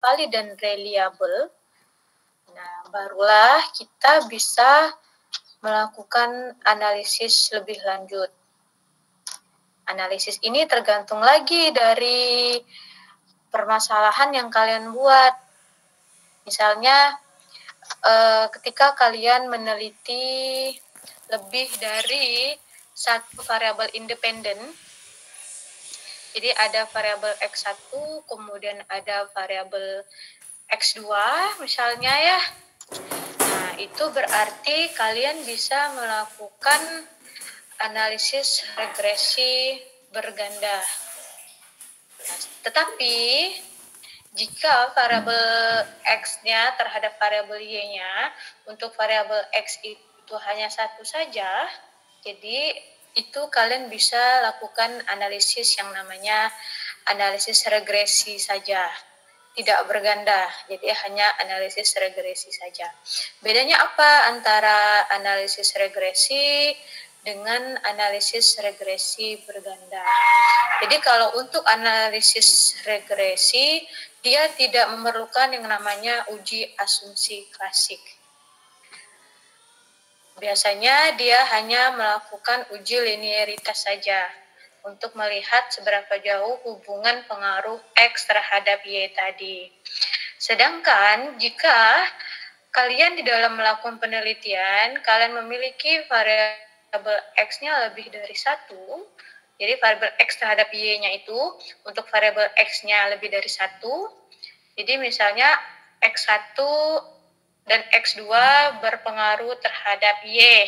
valid dan reliable, nah barulah kita bisa melakukan analisis lebih lanjut. Analisis ini tergantung lagi dari permasalahan yang kalian buat. Misalnya ketika kalian meneliti lebih dari satu variabel independen, jadi ada variabel X1, kemudian ada variabel X2 misalnya ya. Nah, itu berarti kalian bisa melakukan analisis regresi berganda. Nah, tetapi jika variabel X-nya terhadap variabel Y-nya, untuk variabel X itu hanya satu saja, jadi itu kalian bisa lakukan analisis yang namanya analisis regresi saja, tidak berganda, jadi hanya analisis regresi saja. Bedanya apa antara analisis regresi dengan analisis regresi berganda? Jadi kalau untuk analisis regresi, dia tidak memerlukan yang namanya uji asumsi klasik. Biasanya dia hanya melakukan uji linearitas saja untuk melihat seberapa jauh hubungan pengaruh X terhadap Y tadi. Sedangkan jika kalian di dalam melakukan penelitian, kalian memiliki variabel X-nya lebih dari satu, jadi variabel X terhadap Y-nya itu, untuk variabel X-nya lebih dari satu, jadi misalnya X1 dan X2 berpengaruh terhadap Y.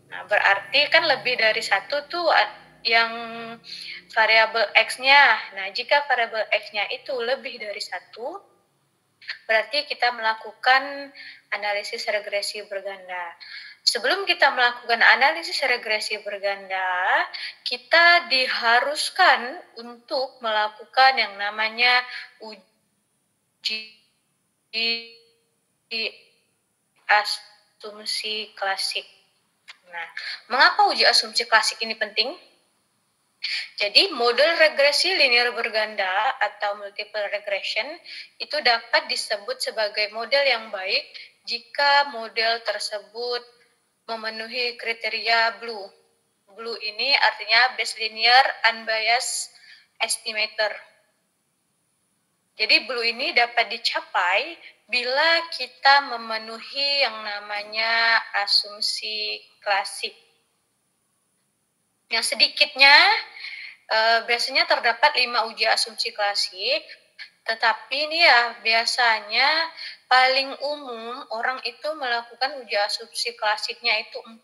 Nah, berarti kan lebih dari satu tuh yang variabel X-nya. Nah, jika variabel X-nya itu lebih dari satu, berarti kita melakukan analisis regresi berganda. Sebelum kita melakukan analisis regresi berganda, kita diharuskan untuk melakukan yang namanya uji asumsi klasik. Nah, mengapa uji asumsi klasik ini penting? Jadi, model regresi linear berganda atau multiple regression itu dapat disebut sebagai model yang baik jika model tersebut memenuhi kriteria BLUE. BLUE ini artinya Best Linear Unbiased Estimator. Jadi BLUE ini dapat dicapai bila kita memenuhi yang namanya asumsi klasik. Yang sedikitnya biasanya terdapat 5 uji asumsi klasik, tetapi ini ya biasanya paling umum orang itu melakukan uji asumsi klasiknya itu 4.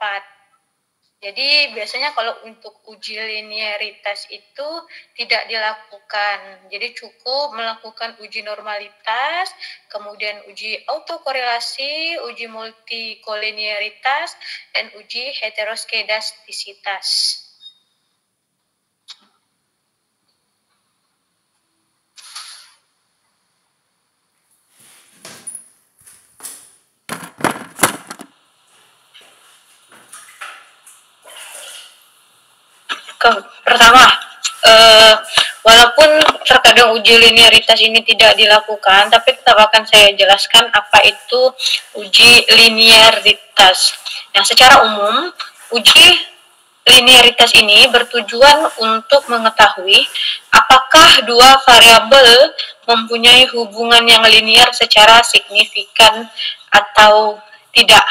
Jadi biasanya kalau untuk uji linearitas itu tidak dilakukan. Jadi cukup melakukan uji normalitas, kemudian uji autokorelasi, uji multikolinearitas, dan uji heteroskedastisitas. Pertama, walaupun terkadang uji linearitas ini tidak dilakukan, tapi tetap akan saya jelaskan apa itu uji linearitas. Nah, secara umum, uji linearitas ini bertujuan untuk mengetahui apakah dua variabel mempunyai hubungan yang linear secara signifikan atau tidak.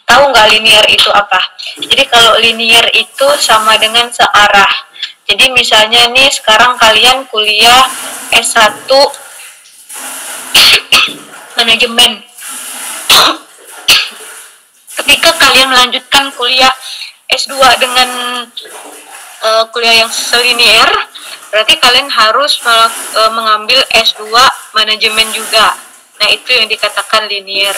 Tahu nggak linear itu apa? Jadi kalau linear itu sama dengan searah. Jadi misalnya nih sekarang kalian kuliah S1 manajemen. Ketika kalian melanjutkan kuliah S2 dengan kuliah yang selinier, berarti kalian harus mengambil S2 manajemen juga. Nah, itu yang dikatakan linear.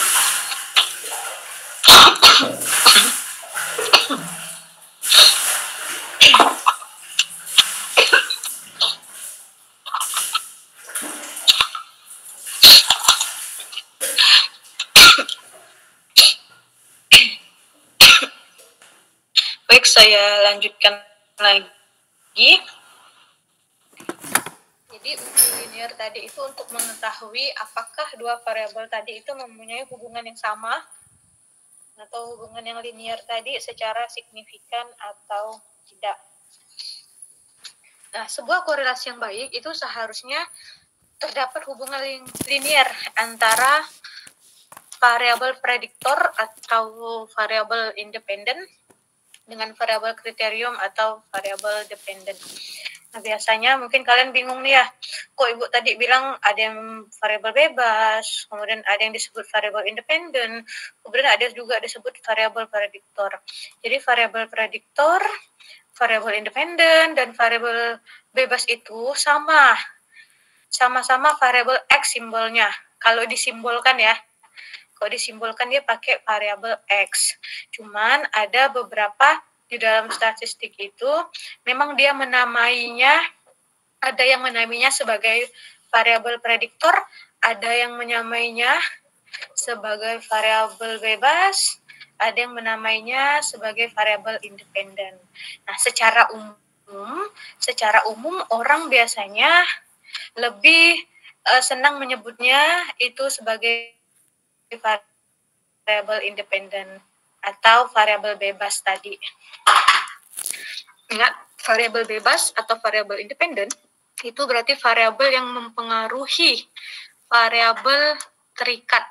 Baik, saya lanjutkan lagi. Jadi uji linear tadi itu untuk mengetahui apakah dua variabel tadi itu mempunyai hubungan yang sama atau hubungan yang linear tadi secara signifikan atau tidak. Nah, sebuah korelasi yang baik itu seharusnya terdapat hubungan linear antara variabel prediktor atau variabel independen dengan variabel kriterium atau variabel dependen. Nah, biasanya mungkin kalian bingung nih ya, kok Ibu tadi bilang ada yang variabel bebas, kemudian ada yang disebut variabel independen, kemudian ada juga disebut variabel prediktor. Jadi variabel prediktor, variabel independen, dan variabel bebas itu sama-sama variabel X simbolnya. Kalau disimbolkan ya, kalau disimbolkan dia pakai variabel X. Cuman ada beberapa di dalam statistik itu memang dia menamainya, ada yang menamainya sebagai variabel prediktor, ada yang menamainya sebagai variabel bebas, ada yang menamainya sebagai variabel independen. Nah, secara umum orang biasanya lebih senang menyebutnya itu sebagai variabel independen atau variabel bebas tadi. Ingat, variabel bebas atau variabel independen itu berarti variabel yang mempengaruhi variabel terikat.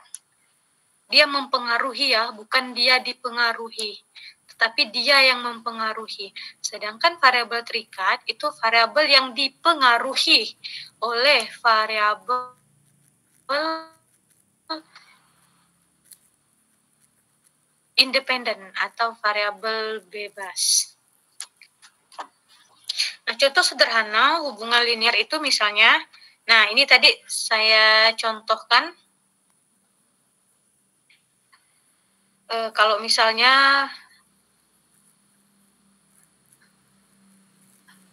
Dia mempengaruhi ya, bukan dia dipengaruhi, tetapi dia yang mempengaruhi. Sedangkan variabel terikat itu variabel yang dipengaruhi oleh variabel independen atau variabel bebas. Nah, contoh sederhana hubungan linear itu misalnya, nah ini tadi saya contohkan, kalau misalnya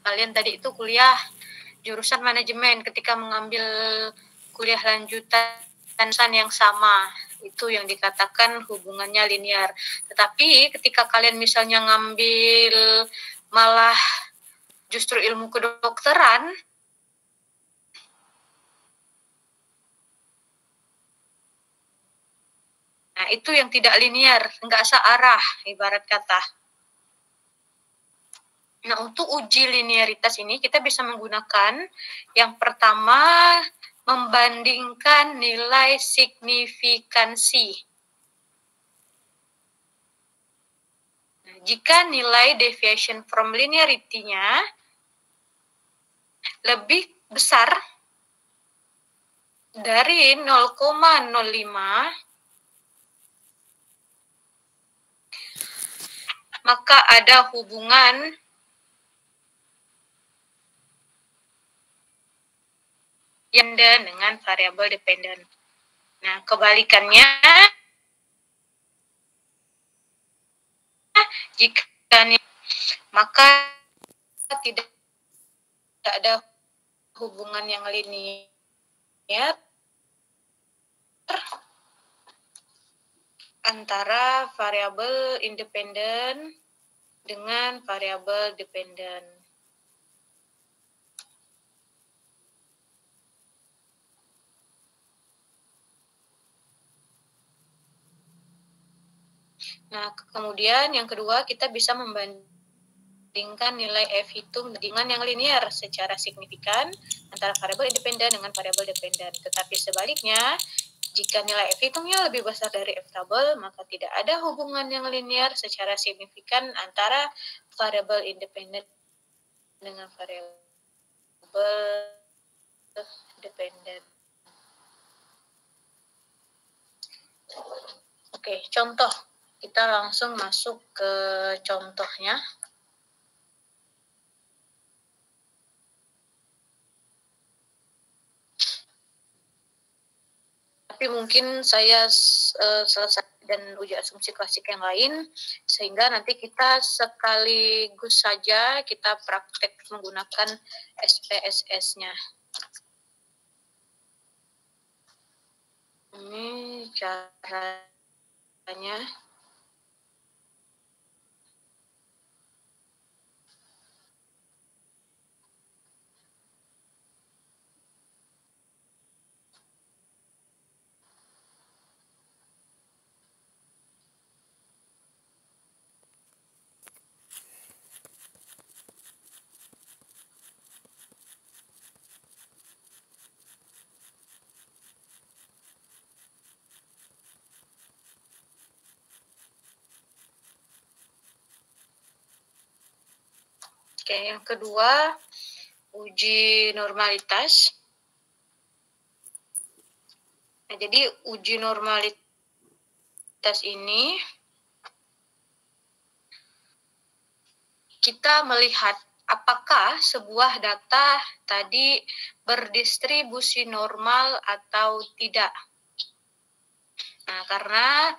kalian tadi itu kuliah jurusan manajemen, ketika mengambil kuliah lanjutan yang sama, itu yang dikatakan hubungannya linear. Tetapi ketika kalian misalnya ngambil malah justru ilmu kedokteran, nah itu yang tidak linear, nggak searah ibarat kata. Nah, untuk uji linearitas ini kita bisa menggunakan yang pertama, membandingkan nilai signifikansi. Nah, jika nilai deviation from linearity-nya lebih besar dari 0,05, maka ada hubungan yang dengan variabel dependen. Nah, kebalikannya, jika maka tidak ada hubungan yang linear antara variabel independen dengan variabel dependen. Nah, kemudian yang kedua, kita bisa membandingkan nilai F hitung dengan yang linear secara signifikan antara variabel independen dengan variabel dependen. Tetapi sebaliknya, jika nilai F hitungnya lebih besar dari F tabel, maka tidak ada hubungan yang linear secara signifikan antara variabel independen dengan variabel dependen. Oke, contoh. Kita langsung masuk ke contohnya. Tapi mungkin saya selesai dan uji asumsi klasik yang lain, sehingga nanti kita sekaligus saja kita praktek menggunakan SPSS-nya. Ini caranya. Oke, yang kedua, uji normalitas. Nah, jadi uji normalitas ini kita melihat apakah sebuah data tadi berdistribusi normal atau tidak. Nah, karena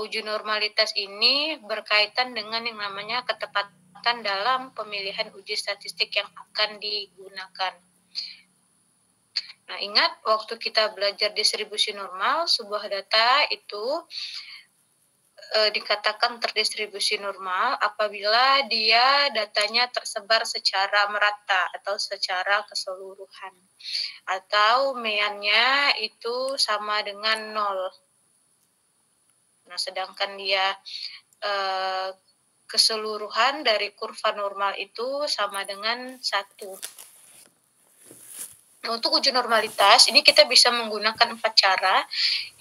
uji normalitas ini berkaitan dengan yang namanya ketepatan dalam pemilihan uji statistik yang akan digunakan. Nah, ingat waktu kita belajar distribusi normal, sebuah data itu dikatakan terdistribusi normal apabila dia datanya tersebar secara merata atau secara keseluruhan, atau meannya itu sama dengan 0. Nah, sedangkan dia keseluruhan dari kurva normal itu sama dengan 1. Nah, untuk uji normalitas ini kita bisa menggunakan 4 cara.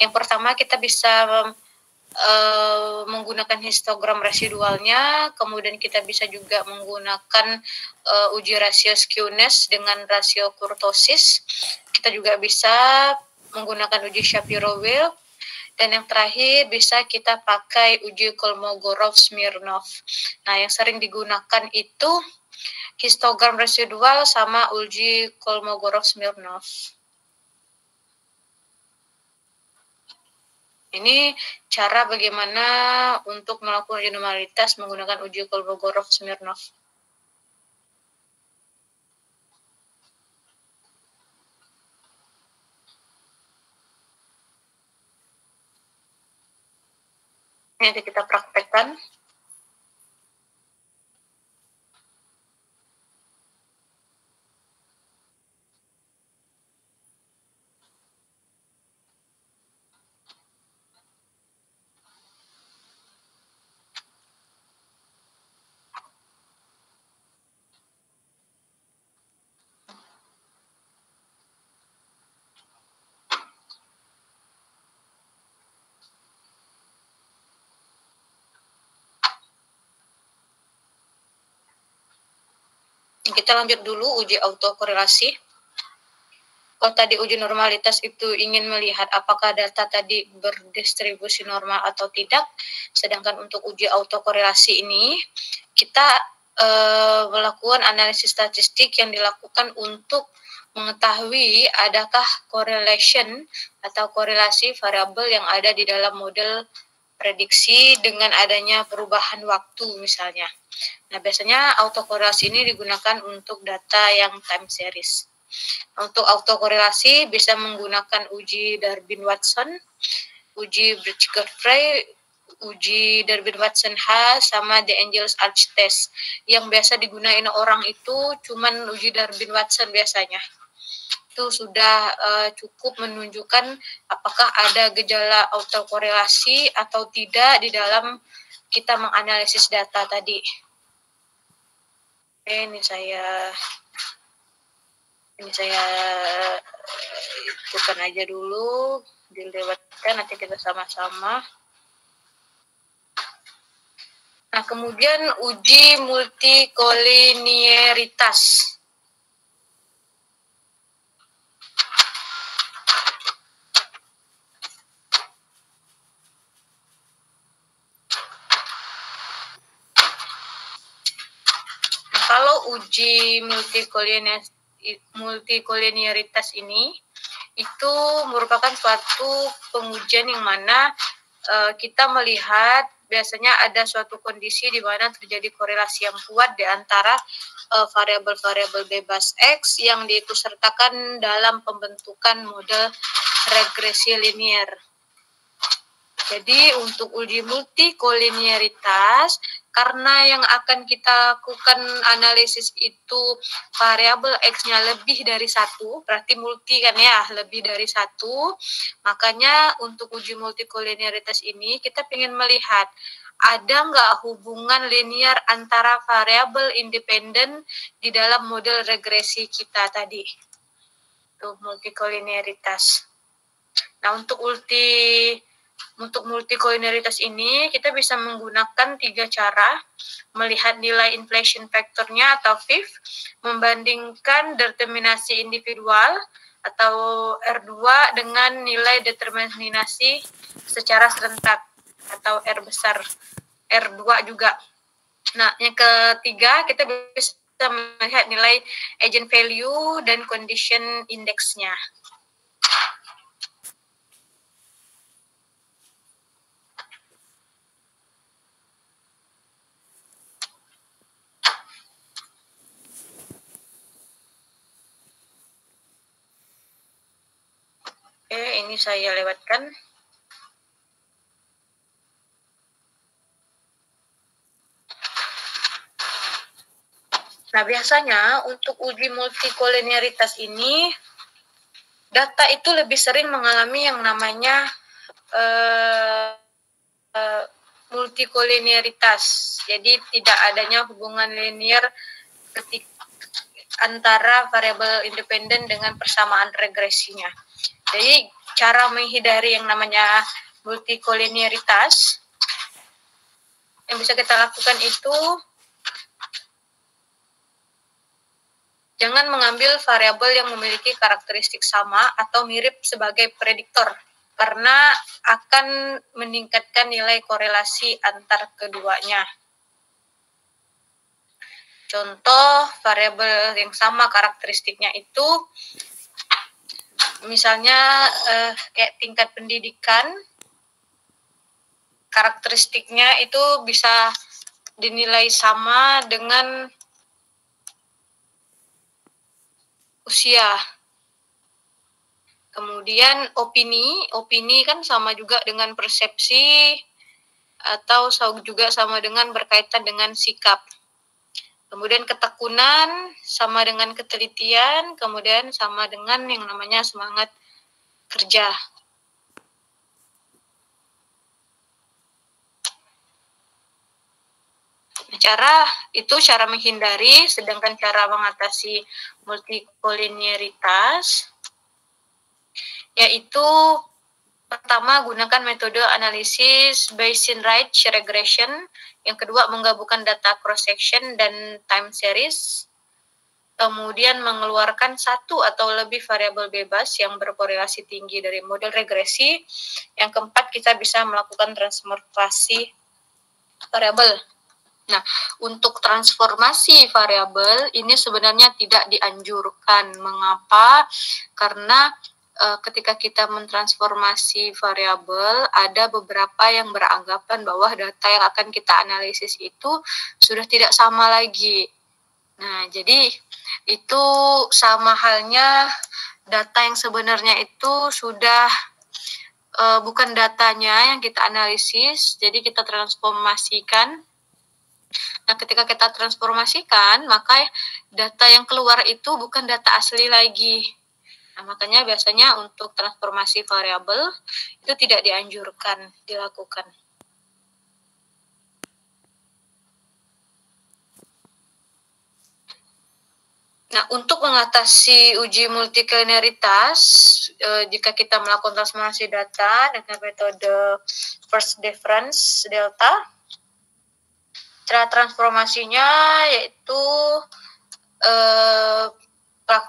Yang pertama, kita bisa menggunakan histogram residualnya, kemudian kita bisa juga menggunakan uji rasio skewness dengan rasio kurtosis. Kita juga bisa menggunakan uji Shapiro-Wilk, dan yang terakhir bisa kita pakai uji Kolmogorov-Smirnov. Nah, yang sering digunakan itu histogram residual sama uji Kolmogorov-Smirnov. Ini cara bagaimana untuk melakukan uji normalitas menggunakan uji Kolmogorov-Smirnov. Nanti kita praktekkan. Kita lanjut dulu uji autokorelasi. Kalau tadi uji normalitas itu ingin melihat apakah data tadi berdistribusi normal atau tidak, sedangkan untuk uji autokorelasi ini kita melakukan analisis statistik yang dilakukan untuk mengetahui adakah correlation atau korelasi variabel yang ada di dalam model prediksi dengan adanya perubahan waktu misalnya. Nah, biasanya autokorelasi ini digunakan untuk data yang time series. Untuk autokorelasi bisa menggunakan uji Darwin-Watson, uji Birch-Godfrey, uji Darwin-Watson-H, sama The Angels-Arch test. Yang biasa digunain orang itu cuman uji Darwin-Watson biasanya. Itu sudah cukup menunjukkan apakah ada gejala autokorelasi atau tidak di dalam kita menganalisis data tadi. Oke, ini saya ikutan aja dulu, dilewatkan, nanti kita sama-sama. Nah, kemudian uji multikolinearitas. Nah, kalau uji multikolinearitas ini itu merupakan suatu pengujian yang mana kita melihat biasanya ada suatu kondisi di mana terjadi korelasi yang kuat di antara variabel-variabel bebas X yang diikutsertakan dalam pembentukan model regresi linier. Jadi untuk uji multikolinearitas, karena yang akan kita lakukan analisis itu variabel X-nya lebih dari 1, berarti multi kan ya, lebih dari 1, makanya untuk uji multikolinearitas ini kita ingin melihat ada nggak hubungan linear antara variabel independen di dalam model regresi kita tadi. Untuk multikolinearitas. Nah, untuk Untuk multikolinialitas ini kita bisa menggunakan 3 cara: melihat nilai inflation factor-nya atau FIF, membandingkan determinasi individual atau R2 dengan nilai determinasi secara serentak atau R besar, R2 juga. Nah, yang ketiga kita bisa melihat nilai agent value dan condition index-nya. Oke, ini saya lewatkan. Nah, biasanya untuk uji multikolinialitas ini, data itu lebih sering mengalami yang namanya multikolinialitas. Jadi tidak adanya hubungan linear antara variabel independen dengan persamaan regresinya. Jadi cara menghindari yang namanya multikolinialitas yang bisa kita lakukan itu jangan mengambil variabel yang memiliki karakteristik sama atau mirip sebagai prediktor, karena akan meningkatkan nilai korelasi antar keduanya. Contoh variabel yang sama karakteristiknya itu misalnya kayak tingkat pendidikan, karakteristiknya itu bisa dinilai sama dengan usia. Kemudian opini kan sama juga dengan persepsi atau juga sama dengan berkaitan dengan sikap. Kemudian ketekunan sama dengan ketelitian, kemudian sama dengan yang namanya semangat kerja. Cara menghindari, sedangkan cara mengatasi multikolinialitas yaitu pertama gunakan metode analisis Bayesian Ridge regression, yang kedua menggabungkan data cross section dan time series, kemudian mengeluarkan satu atau lebih variabel bebas yang berkorelasi tinggi dari model regresi, yang keempat kita bisa melakukan transformasi variabel. Nah, untuk transformasi variabel ini sebenarnya tidak dianjurkan. Mengapa? Karena ketika kita mentransformasi variabel, ada beberapa yang beranggapan bahwa data yang akan kita analisis itu sudah tidak sama lagi. Nah, jadi itu sama halnya data yang sebenarnya itu sudah bukan datanya yang kita analisis, jadi kita transformasikan. Nah, ketika kita transformasikan, maka data yang keluar itu bukan data asli lagi. Nah, makanya biasanya untuk transformasi variabel itu tidak dianjurkan dilakukan. Nah, untuk mengatasi uji multikolinialitas, jika kita melakukan transformasi data dengan metode first difference delta, cara transformasinya yaitu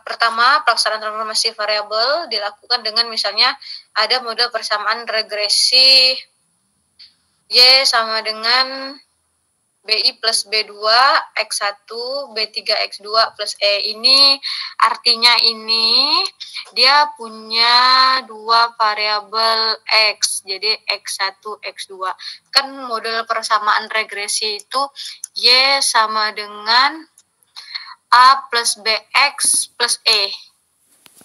pertama, pelaksanaan transformasi variabel dilakukan dengan misalnya ada model persamaan regresi Y sama dengan BI plus B2, X1, B3, X2 plus E. Ini artinya dia punya dua variabel X, jadi X1, X2. Kan model persamaan regresi itu Y sama dengan A plus BX plus E.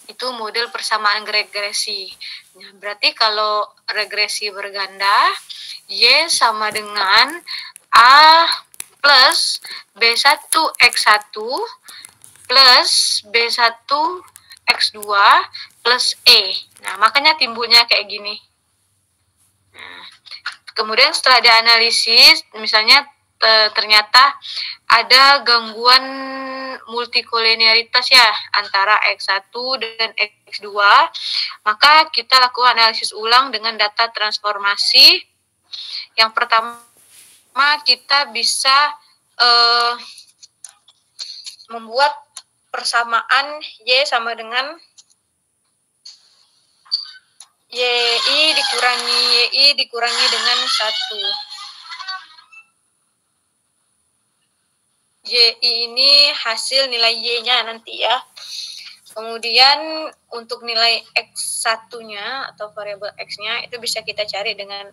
Itu model persamaan regresi. Nah, berarti kalau regresi berganda, Y sama dengan A plus B1 X1 plus B1 X2 plus E. Nah, makanya timbulnya kayak gini. Nah, kemudian setelah dianalisis, misalnya ternyata ada gangguan multikolinearitas ya antara X1 dan X2, maka kita lakukan analisis ulang dengan data transformasi. Yang pertama, kita bisa membuat persamaan Y sama dengan YI dikurangi dengan 1. YI ini hasil nilai Y-nya nanti ya. Kemudian untuk nilai X1-nya atau variabel X-nya itu bisa kita cari dengan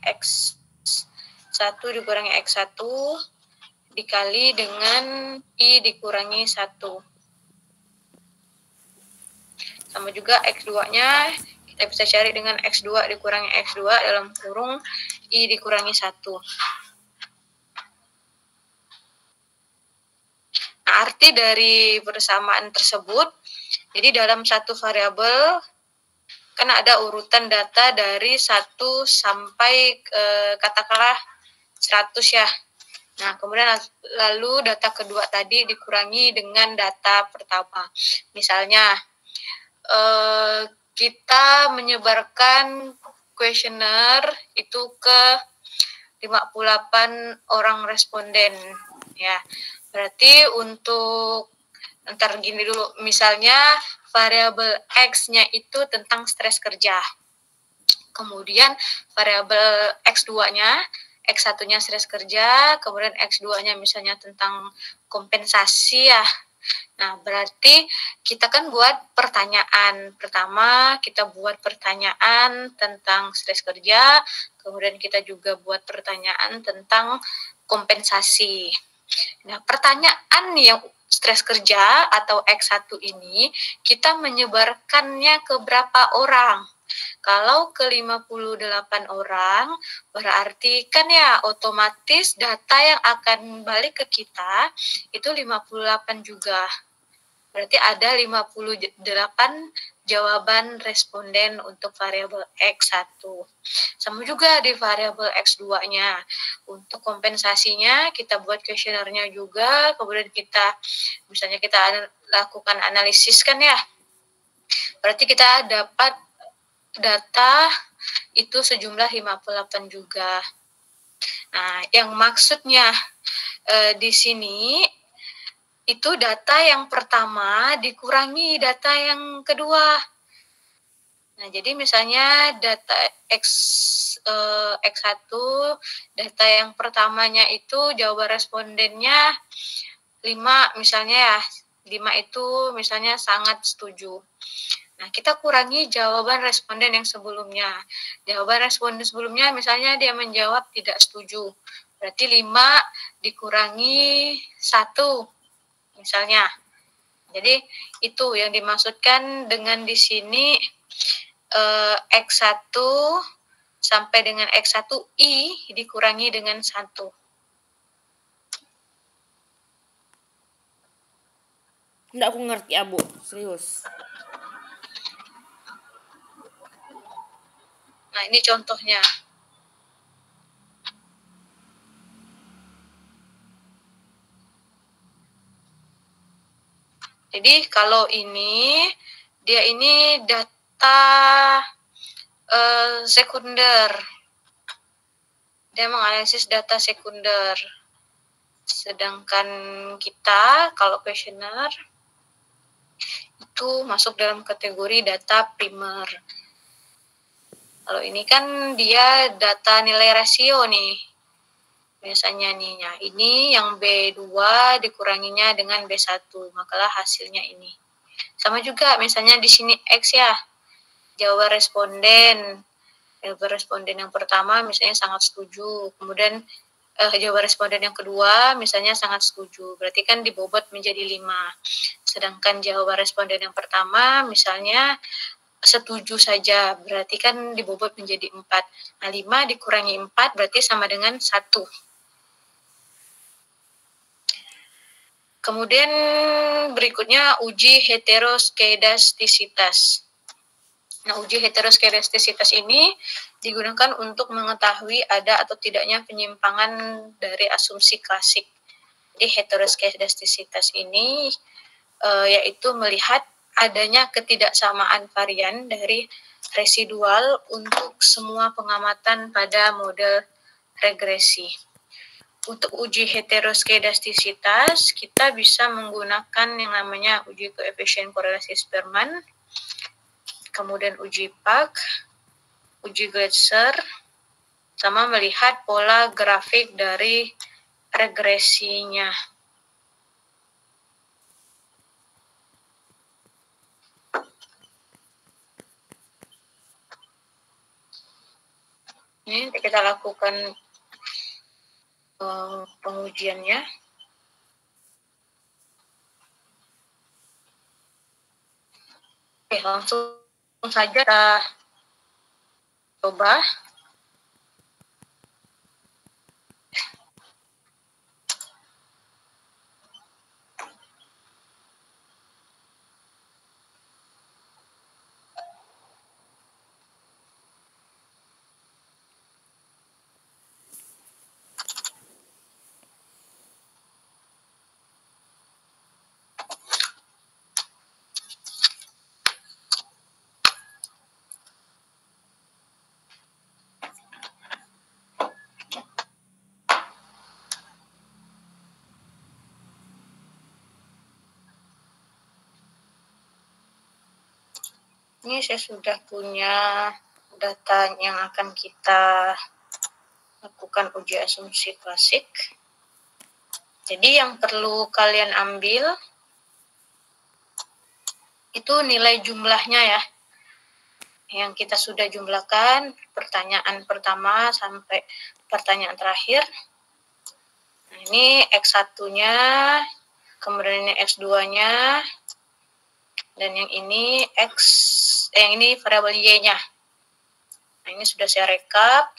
X1 dikurangi X1 dikali dengan I dikurangi 1. Sama juga X2-nya kita bisa cari dengan X2 dikurangi X2 dalam kurung I dikurangi 1. Nah, arti dari persamaan tersebut, jadi dalam satu variabel kan ada urutan data dari 1 sampai katakanlah 100 ya. Nah, kemudian lalu data kedua tadi dikurangi dengan data pertama. Misalnya, kita menyebarkan kuesioner itu ke 58 orang responden ya. Berarti untuk ntar gini dulu, misalnya variabel X-nya itu tentang stres kerja. Kemudian variabel X2-nya, X1-nya stres kerja, kemudian X2-nya misalnya tentang kompensasi ya. Nah, berarti kita kan buat pertanyaan. Pertama, kita buat pertanyaan tentang stres kerja, kemudian kita juga buat pertanyaan tentang kompensasi. Nah, pertanyaan yang stres kerja atau X1 ini, kita menyebarkannya ke berapa orang? Kalau ke 58 orang, berarti kan ya otomatis data yang akan balik ke kita itu 58 juga. Berarti ada 58 jawaban responden untuk variabel X1. Sama juga di variabel X2-nya. Untuk kompensasinya kita buat kuesionernya juga, kemudian misalnya kita lakukan analisis kan ya. Berarti kita dapat data itu sejumlah 58 juga. Nah, yang maksudnya di sini itu data yang pertama dikurangi data yang kedua. Nah, jadi misalnya data X1, data yang pertamanya itu jawaban respondennya 5 misalnya ya. 5 itu misalnya sangat setuju. Nah, kita kurangi jawaban responden yang sebelumnya. Jawaban responden sebelumnya misalnya dia menjawab tidak setuju. Berarti 5 dikurangi 1 misalnya. Jadi itu yang dimaksudkan dengan di sini X1 sampai dengan X1I dikurangi dengan 1. Enggak, aku ngerti, Abu. Serius. Nah, ini contohnya. Jadi kalau dia ini data sekunder. Dia menganalisis data sekunder. Sedangkan kita kalau kuesioner itu masuk dalam kategori data primer. Kalau ini kan dia data nilai rasio nih. Biasanya nih, ya, ini yang B2 dikuranginya dengan B1, makalah hasilnya ini. Sama juga misalnya di sini X ya, jawaban responden. Jawaban responden yang pertama misalnya sangat setuju, kemudian jawaban responden yang kedua misalnya sangat setuju, berarti kan dibobot menjadi 5. Sedangkan jawaban responden yang pertama misalnya setuju saja, berarti kan dibobot menjadi 4. Nah, 5 dikurangi 4 berarti sama dengan 1. Kemudian berikutnya uji heteroskedastisitas. Nah, uji heteroskedastisitas ini digunakan untuk mengetahui ada atau tidaknya penyimpangan dari asumsi klasik. Jadi heteroskedastisitas ini yaitu melihat adanya ketidaksamaan varian dari residual untuk semua pengamatan pada model regresi. Untuk uji heteroskedastisitas, kita bisa menggunakan yang namanya uji koefisien korelasi Spearman, kemudian uji PAC, uji Gletser, sama melihat pola grafik dari regresinya. Ini kita lakukan pengujiannya. Oke, langsung saja kita coba. Ini saya sudah punya data yang akan kita lakukan uji asumsi klasik. Jadi yang perlu kalian ambil itu nilai jumlahnya ya. Yang kita sudah jumlahkan pertanyaan pertama sampai pertanyaan terakhir. Nah, ini X1-nya, kemudian ini X2-nya, dan yang ini yang ini variabel Y-nya. Nah, ini sudah saya rekap.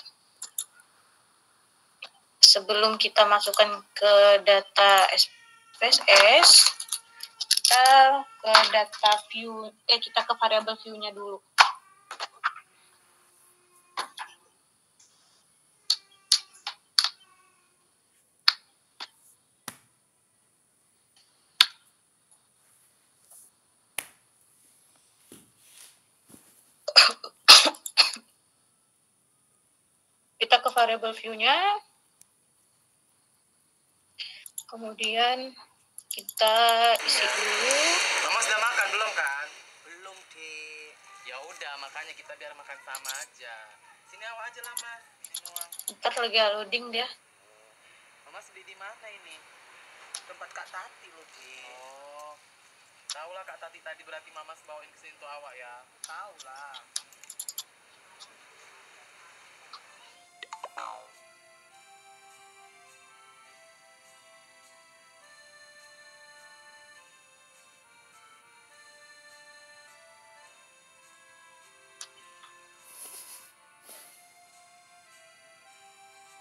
Sebelum kita masukkan ke data SPSS, kita ke data view, kita ke variabel view-nya dulu. Kita ke variabel view-nya, kemudian kita isi dulu. Mama sudah makan belum kan? Belum, Dek. Ya udah, makanya kita biar makan sama aja. Sini awak aja lah, Mas. Sini awak. Ntar lagi loading dia. Mama sedih di mana ini? Tempat Kak Tati loh, Dek. Oh. Tahu lah Kak Tati tadi berarti Mama bawain ke sini untuk awak ya. Tahu lah.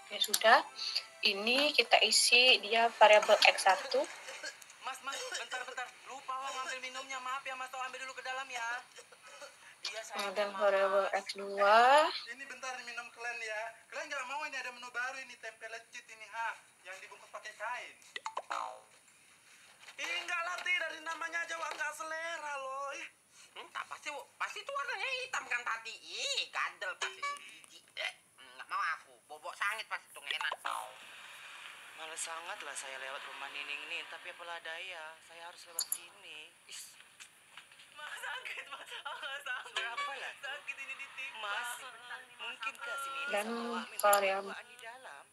Ya sudah, ini kita isi dia variabel X1. Mas, bentar. Lupa awak ngambil minumnya. Maaf ya, Mas. Ambil dulu ke dalam ya. Iya, saya. Kemudian variabel X2. Ini bentar minum kalian ya. Kalian nggak mau ini ada menu baru ini tempe lecit ini yang dibungkus pakai kain. Enggak lah, dari namanya aja wak nggak selera loh. Entah pasti itu warnanya hitam kan Tati. Ih, gadel pasti jijik deh. Nggak mau aku. Bobok sangit pasti tuh nggak enak. Males sangat lah saya lewat rumah Nining nih, tapi apalah daya, saya harus lewat sini. Mas sakit, Mas. Kenapa lah? Sakit ini di tipe. Mas, mungkinkah sini Dan sama variabel di dalam?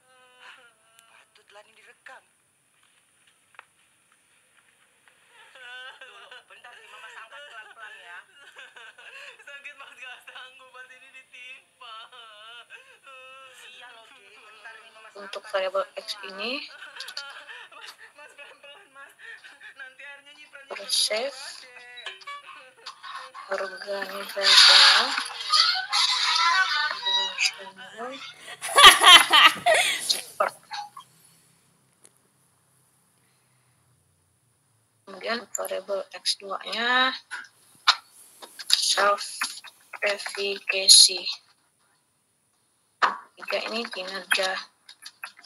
Patutlah ini direkam. Bentar nih Mama angkat pelan-pelan ya. Sakit Mas, gak sanggup pas ini ditimpa. Iya loh, Dek. Bentar nih Mama untuk angkat variabel pelan-pelan. X ini Mas pelan-pelan Mas. Nanti airnya nyiprat bersave organizasional cepat. Kemudian variabel X2-nya self efficacy. Tiga ini kinerja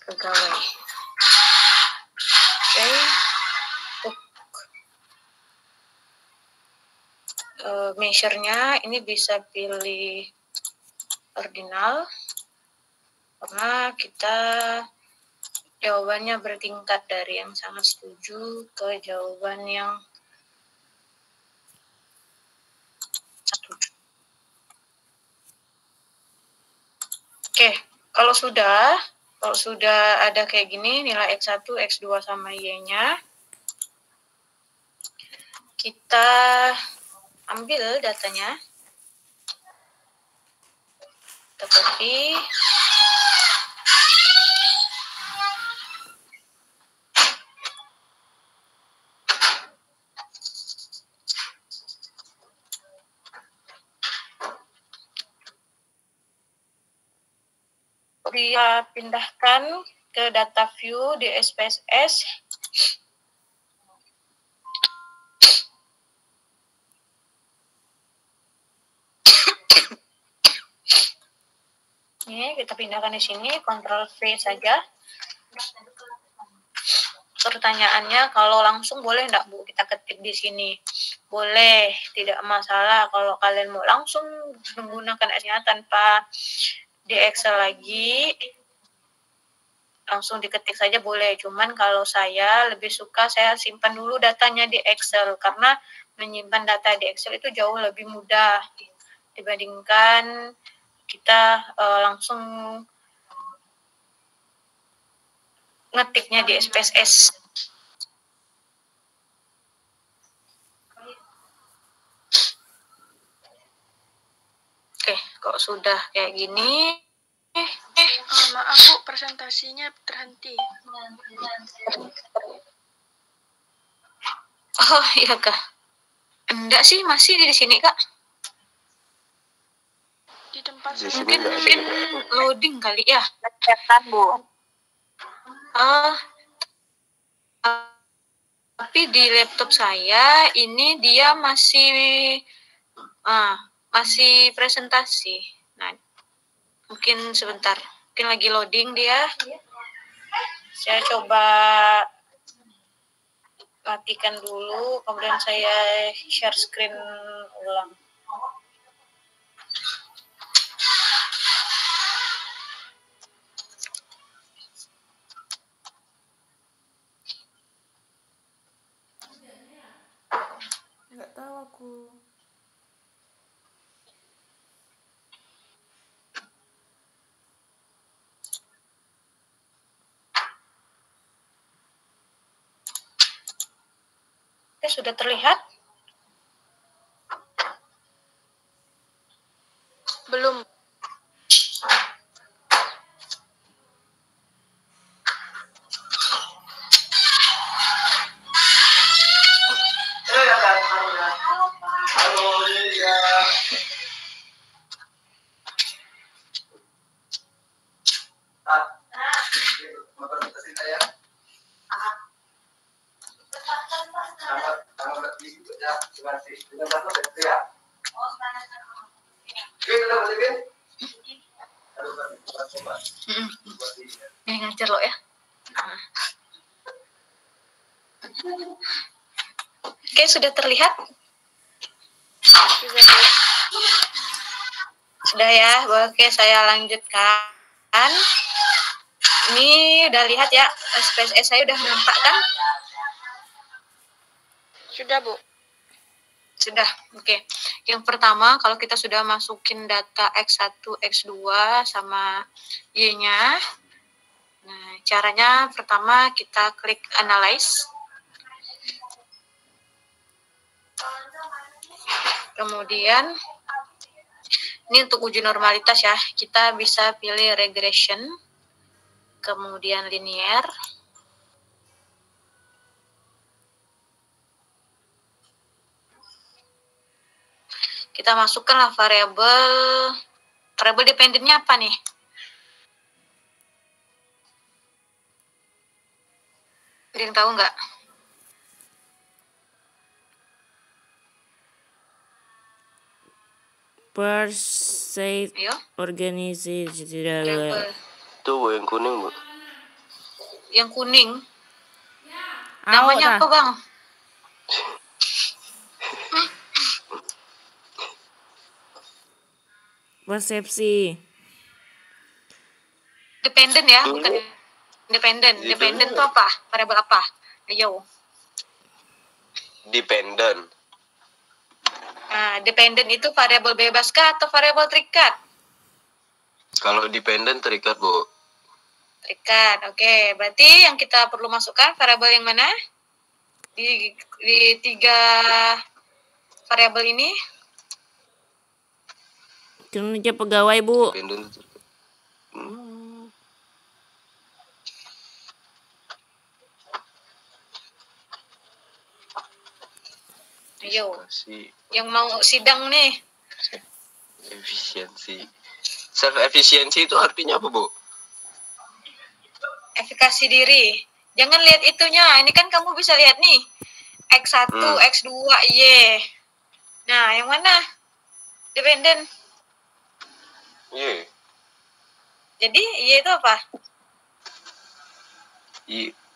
pegawai. Oke. Measure-nya ini bisa pilih ordinal karena kita jawabannya bertingkat dari yang sangat setuju ke jawaban yang setuju. Oke, kalau sudah ada kayak gini nilai X1, X2 sama Y-nya, kita ambil datanya, kita copy, dia pindahkan ke data view di SPSS. Ini kita pindahkan di sini, Ctrl V saja. Pertanyaannya, kalau langsung boleh enggak, Bu? Kita ketik di sini. Boleh, tidak masalah. Kalau kalian mau langsung menggunakan S-nya tanpa di Excel lagi, langsung diketik saja boleh. Cuman kalau saya lebih suka saya simpan dulu datanya di Excel, karena menyimpan data di Excel itu jauh lebih mudah dibandingkan kita langsung ngetiknya di SPSS. Oke, kok sudah kayak gini. Maaf Bu, presentasinya terhenti. Oh iya Kak. Enggak sih, masih di sini Kak. Di tempat Di saya sini Mungkin loading kali ya. Setan, Bu. Tapi di laptop saya ini dia masih presentasi. Nah, mungkin sebentar. Mungkin lagi loading dia. Saya coba matikan dulu, kemudian saya share screen ulang. Nggak tahu aku. Oke, sudah terlihat? belum. Ini ngajar lo ya. Oke, sudah terlihat? Sudah ya. Oke, saya lanjutkan. Ini udah lihat ya, SPSS saya udah nampak kan? Sudah Bu. Sudah, oke. Yang pertama, kalau kita sudah masukin data X1, X2 sama Y-nya, nah caranya pertama kita klik Analyze. Kemudian, ini untuk uji normalitas ya, kita bisa pilih Regression, kemudian Linear. Kita masukkanlah variabel dependennya apa nih? Ada yang tahu nggak? Percent Ayo, organisasi variabel Tuh Bu, yang kuning Bu. yang kuning. Namanya dah. apa, Bang? Persepsi. Dependen ya, bukan independen. Dependen itu apa? Variabel apa? Ayo. Dependent. Nah, dependen itu variabel bebas kah atau variabel terikat? Kalau dependent terikat, Bu. Terikat. Oke, berarti yang kita perlu masukkan variabel yang mana? Di tiga variabel ini. Kinerja pegawai, Bu. Dependent terikat. Ayo, Efisiensi. yang mau sidang nih. Efisiensi. Self efisiensi itu artinya apa, Bu? Efikasi diri. Jangan lihat itunya. Ini kan kamu bisa lihat nih. X1, X2, Y. Nah, yang mana? Dependen. Y. Jadi, Y itu apa?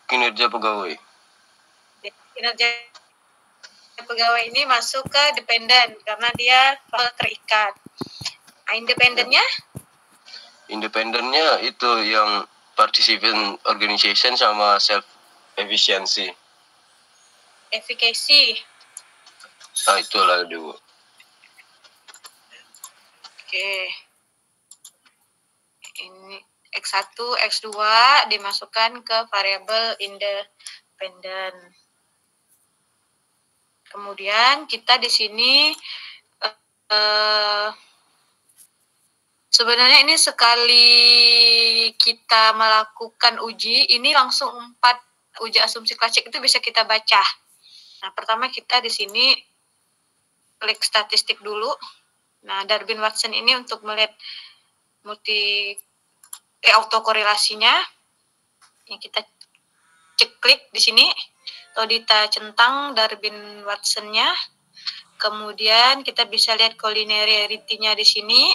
Kinerja pegawai. Kinerja pegawai ini masuk ke dependen karena dia terikat. Nah, independennya? Independennya itu yang participant organization sama self efficiency. Efikasi. Nah, itulah dulu. Oke. Ini X1, X2 dimasukkan ke variabel independen. Kemudian kita di sini sebenarnya ini sekali kita melakukan uji, ini langsung 4 uji asumsi klasik itu bisa kita baca. Nah, pertama kita di sini klik statistik dulu. Nah, Darwin-Watson ini untuk melihat autokorelasinya. Yang kita klik di sini atau kita centang Darwin-Watson-nya. Kemudian kita bisa lihat collinearity-nya di sini.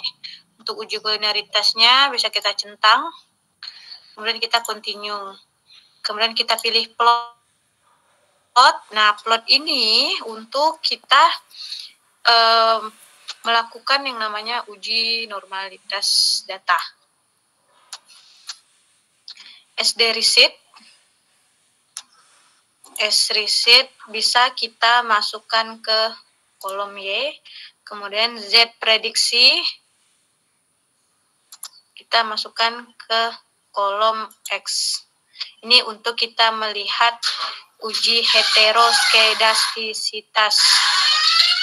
Untuk uji collinearitasnya bisa kita centang. Kemudian kita continue. Kemudian kita pilih plot. Nah, plot ini untuk kita melakukan yang namanya uji normalitas data. S-receipt bisa kita masukkan ke kolom Y, kemudian Z prediksi kita masukkan ke kolom X. Ini untuk kita melihat uji heteroskedastisitas.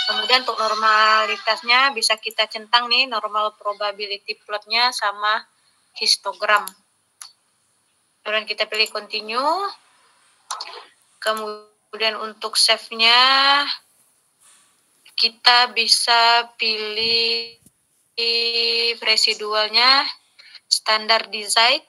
Kemudian untuk normalitasnya bisa kita centang nih, normal probability plotnya sama histogram. Kemudian kita pilih continue. Kemudian untuk save-nya kita bisa pilih residualnya standardized.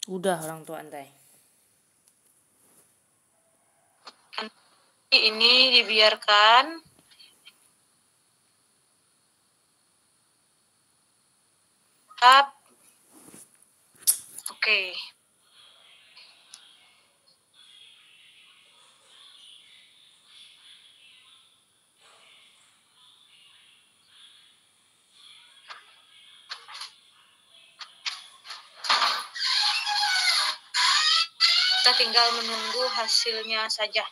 Udah orang tua antai. Ini dibiarkan. Oke. Kita tinggal menunggu hasilnya saja.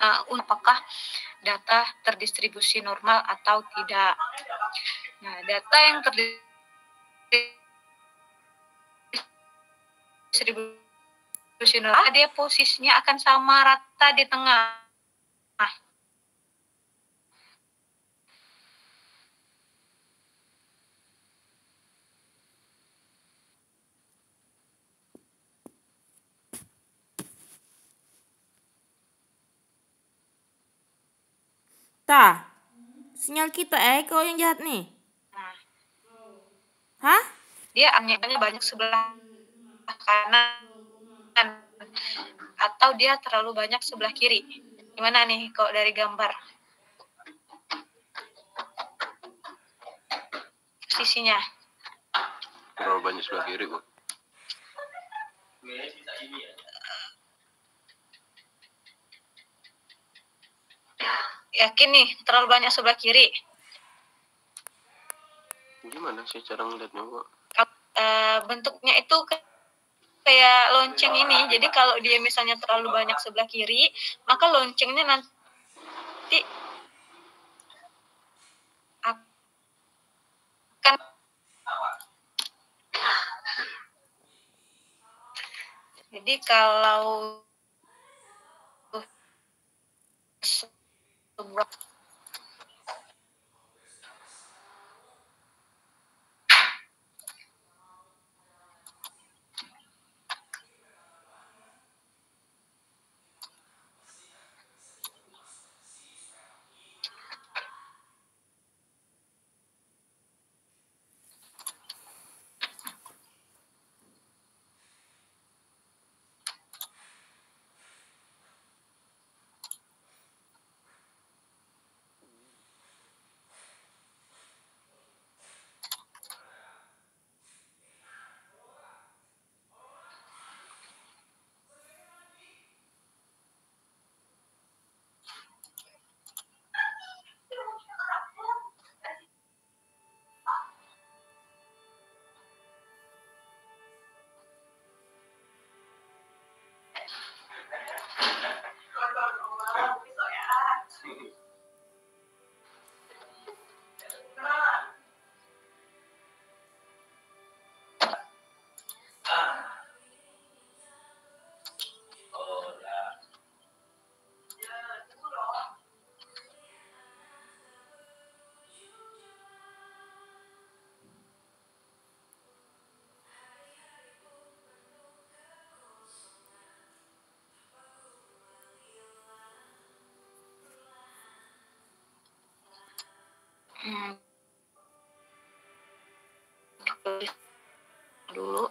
apakah data terdistribusi normal atau tidak. Nah, data yang terdistribusi normal, dia posisinya akan sama rata di tengah. Tah, sinyal kita kau yang jahat nih. Nah, Hah? dia hanya banyak sebelah kanan atau dia terlalu banyak sebelah kiri. Gimana nih kok dari gambar posisinya? Terlalu banyak sebelah kiri, Bu. Yakin nih terlalu banyak sebelah kiri? Gimana sih cara ngeliatnya, Bu? Bentuknya itu kayak lonceng ini. Jadi kalau dia misalnya terlalu banyak sebelah kiri, maka loncengnya nanti akan jadi kalau sebuah dulu.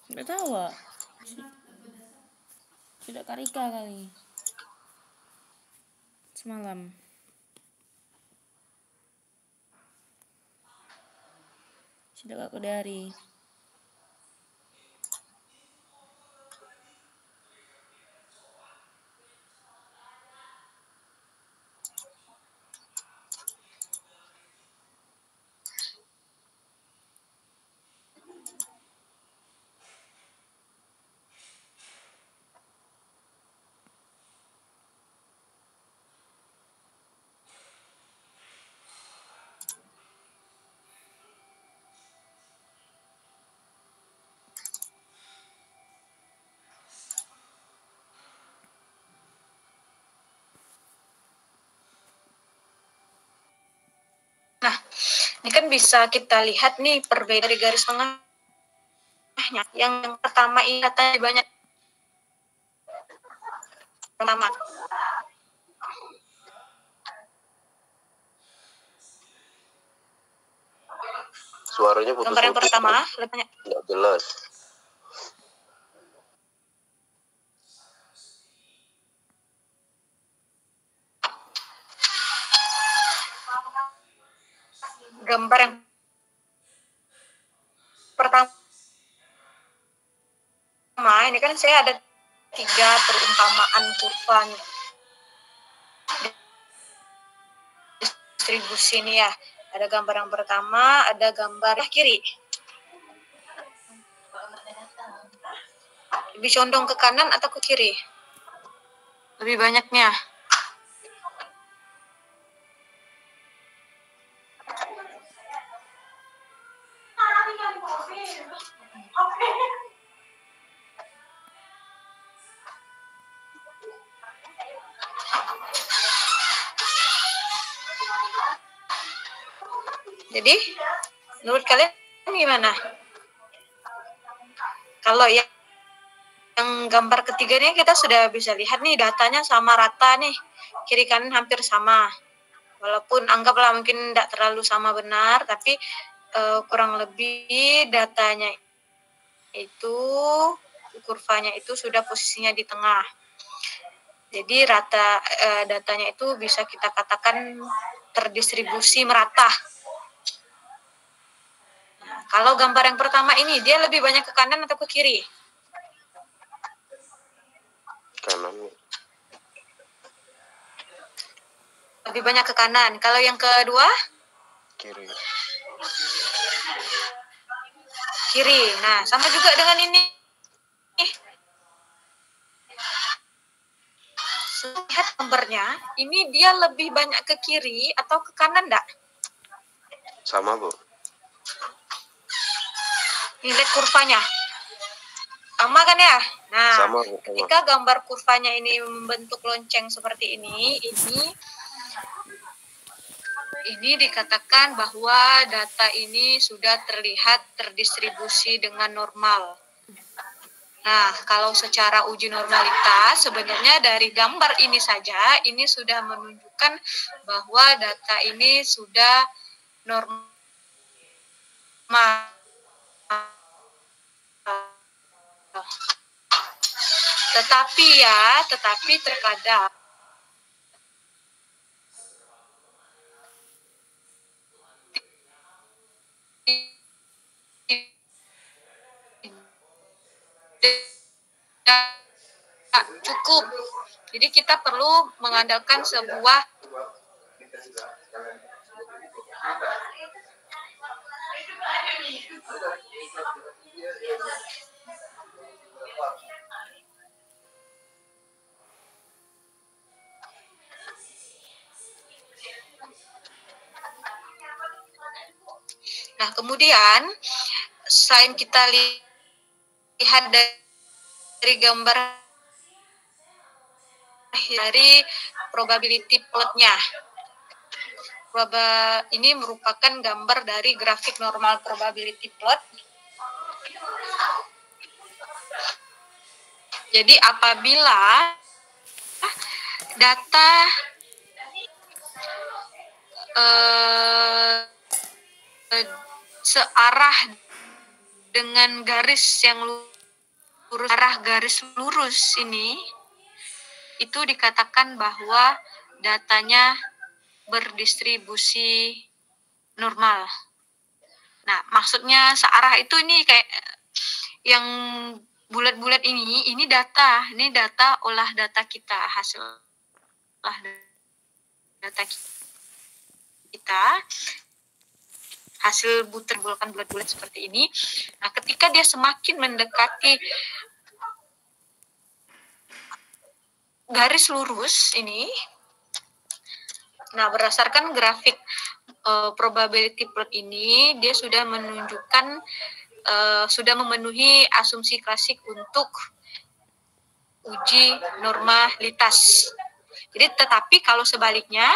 Nggak tahu, Wak. Sudah Karika kali. Semalam. Sudah Kak Kodari. Nah, ini kan bisa kita lihat nih perbedaan dari garis tengahnya. Yang pertama ini katanya banyak. Pertama. Suaranya Gambar yang putus-putus. pertama lebih banyak. Nggak jelas. Gambar yang pertama ini kan saya ada 3 perumpamaan kurva distribusi ini ya. Ada gambar yang pertama, ada gambar kiri. Lebih condong ke kanan atau ke kiri? Lebih banyaknya. Jadi, menurut kalian gimana? Kalau yang gambar ketiga ini kita sudah bisa lihat nih datanya sama rata nih. Kiri kanan hampir sama. Walaupun anggaplah mungkin tidak terlalu sama benar, tapi kurang lebih datanya itu, kurvanya itu sudah posisinya di tengah. Jadi datanya itu bisa kita katakan terdistribusi merata. Nah, kalau gambar yang pertama ini, dia lebih banyak ke kanan atau ke kiri? Kanan. Lebih banyak ke kanan. Kalau yang kedua? Kiri. Kiri. Nah, sama juga dengan ini. Lihat gambarnya, ini dia lebih banyak ke kiri atau ke kanan enggak? Sama, Bu. Ini lihat kurvanya. Sama kan ya? Nah, Sama, Bu. ketika gambar kurvanya ini membentuk lonceng seperti ini dikatakan bahwa data ini sudah terlihat terdistribusi dengan normal. Nah, kalau secara uji normalitas, sebenarnya dari gambar ini saja, ini sudah menunjukkan bahwa data ini sudah normal. Tetapi terkadang cukup. Jadi kita perlu mengandalkan sebuah Nah, kemudian selain kita lihat dari gambar dari probability plotnya. Ini merupakan gambar dari grafik normal probability plot. Jadi apabila data searah dengan garis yang lurus, arah garis lurus ini, itu dikatakan bahwa datanya berdistribusi normal. Nah, maksudnya searah itu ini kayak yang bulat-bulat ini data olah data kita, hasil olah data kita, hasil bulat seperti ini. Nah, ketika dia semakin mendekati garis lurus ini, nah berdasarkan grafik probability plot ini, dia sudah menunjukkan sudah memenuhi asumsi klasik untuk uji normalitas. Jadi tetapi kalau sebaliknya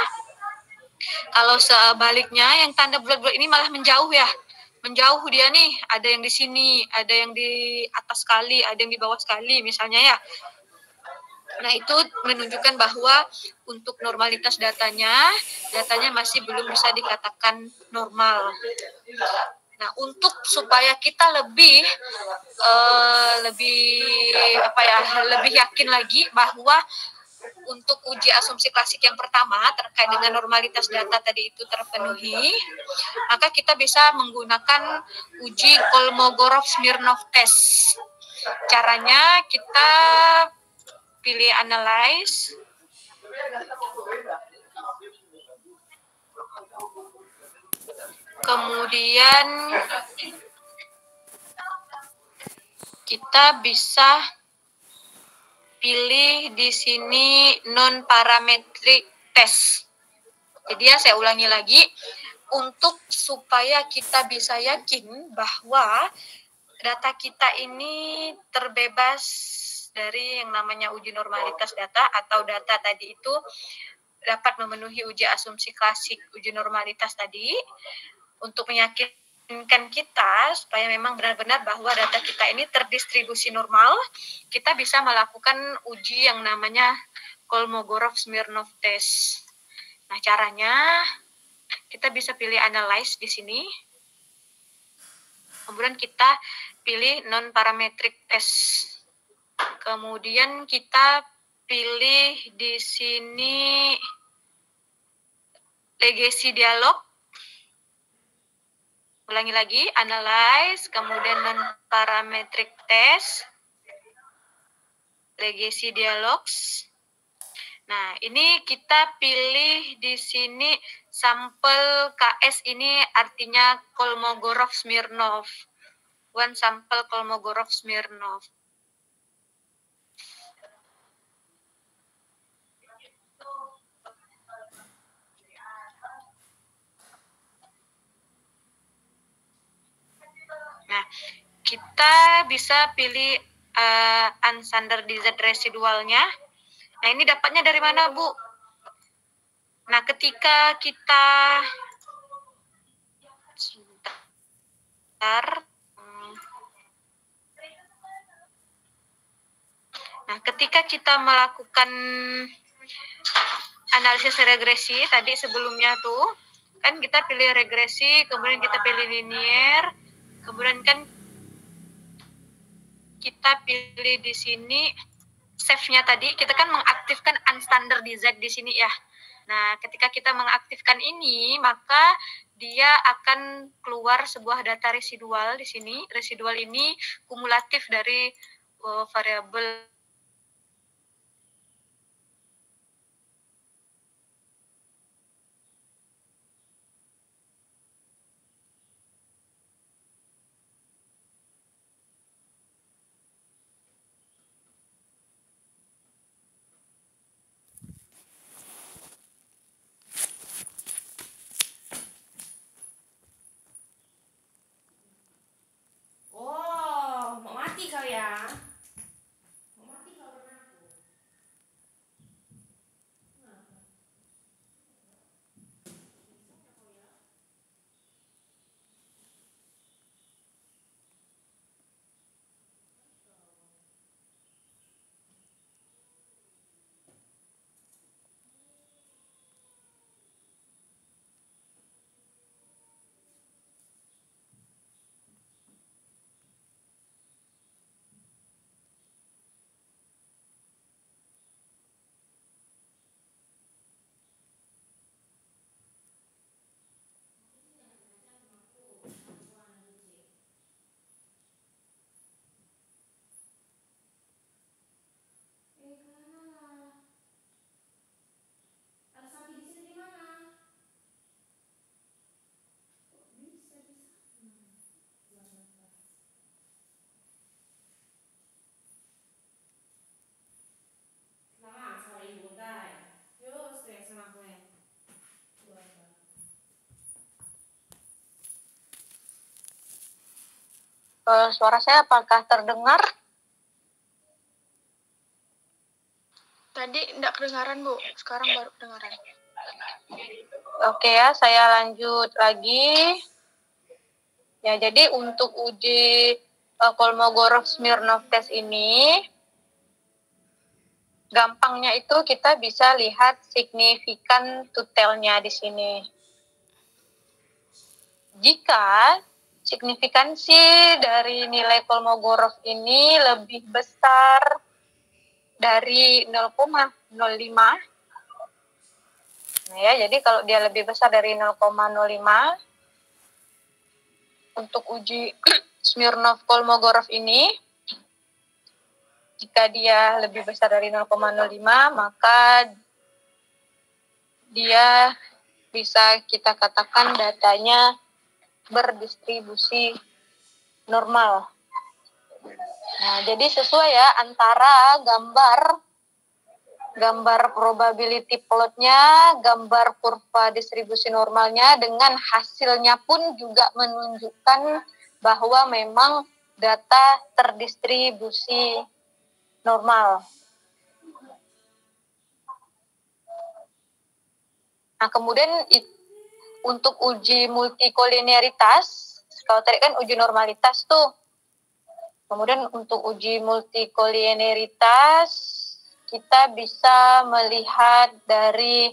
yang tanda bulat-bulat ini malah menjauh ya. Menjauh dia nih, ada yang di sini, ada yang di atas sekali, ada yang di bawah sekali misalnya ya. Nah, itu menunjukkan bahwa untuk normalitas datanya masih belum bisa dikatakan normal. Nah, untuk supaya kita lebih yakin lagi bahwa untuk uji asumsi klasik yang pertama terkait dengan normalitas data tadi itu terpenuhi, maka kita bisa menggunakan uji Kolmogorov-Smirnov test. Caranya kita pilih analyze, kemudian kita bisa pilih di sini non parametric test. Jadi ya saya ulangi lagi, untuk supaya kita bisa yakin bahwa data kita ini terbebas dari yang namanya uji normalitas data atau data tadi itu dapat memenuhi uji asumsi klasik uji normalitas tadi, untuk meyakinkan kita supaya memang benar-benar bahwa data kita ini terdistribusi normal, kita bisa melakukan uji yang namanya Kolmogorov-Smirnov test. Nah, caranya kita bisa pilih analyze di sini. Kemudian kita pilih non parametric test. Kemudian kita pilih di sini legacy dialog. Ulangi lagi, analyze, kemudian non parametric test, legacy dialogs. Nah, ini kita pilih di sini sampel KS, ini artinya Kolmogorov-Smirnov. One sampel Kolmogorov-Smirnov. Nah, kita bisa pilih unstandardized residualnya. Nah, ini dapatnya dari mana, Bu? Nah, ketika kita melakukan analisis regresi tadi sebelumnya tuh, kan kita pilih regresi, kemudian kita pilih linear, kemudian kan kita pilih di sini save-nya tadi, kita kan mengaktifkan unstandardized di sini ya. Nah, ketika kita mengaktifkan ini, maka dia akan keluar sebuah data residual di sini. Residual ini kumulatif dari variabel Oh, mau mati kau ya? Mau Suara saya apakah terdengar? Tadi enggak kedengaran, Bu. Sekarang baru kedengaran. Oke ya, saya lanjut lagi. Ya, jadi untuk uji Kolmogorov-Smirnov test ini, gampangnya itu kita bisa lihat signifikan tutelnya di sini. Jika signifikansi dari nilai Kolmogorov ini lebih besar dari 0,05, nah ya, jadi kalau dia lebih besar dari 0,05, untuk uji Smirnov-Kolmogorov ini, jika dia lebih besar dari 0,05, maka dia bisa kita katakan datanya berdistribusi normal. Nah, jadi sesuai ya antara gambar probability plotnya, gambar kurva distribusi normalnya, dengan hasilnya pun juga menunjukkan bahwa memang data terdistribusi normal. Nah, kemudian untuk uji multikolinearitas, kalau tadi kan uji normalitas tuh. Kemudian untuk uji multikolinearitas, kita bisa melihat dari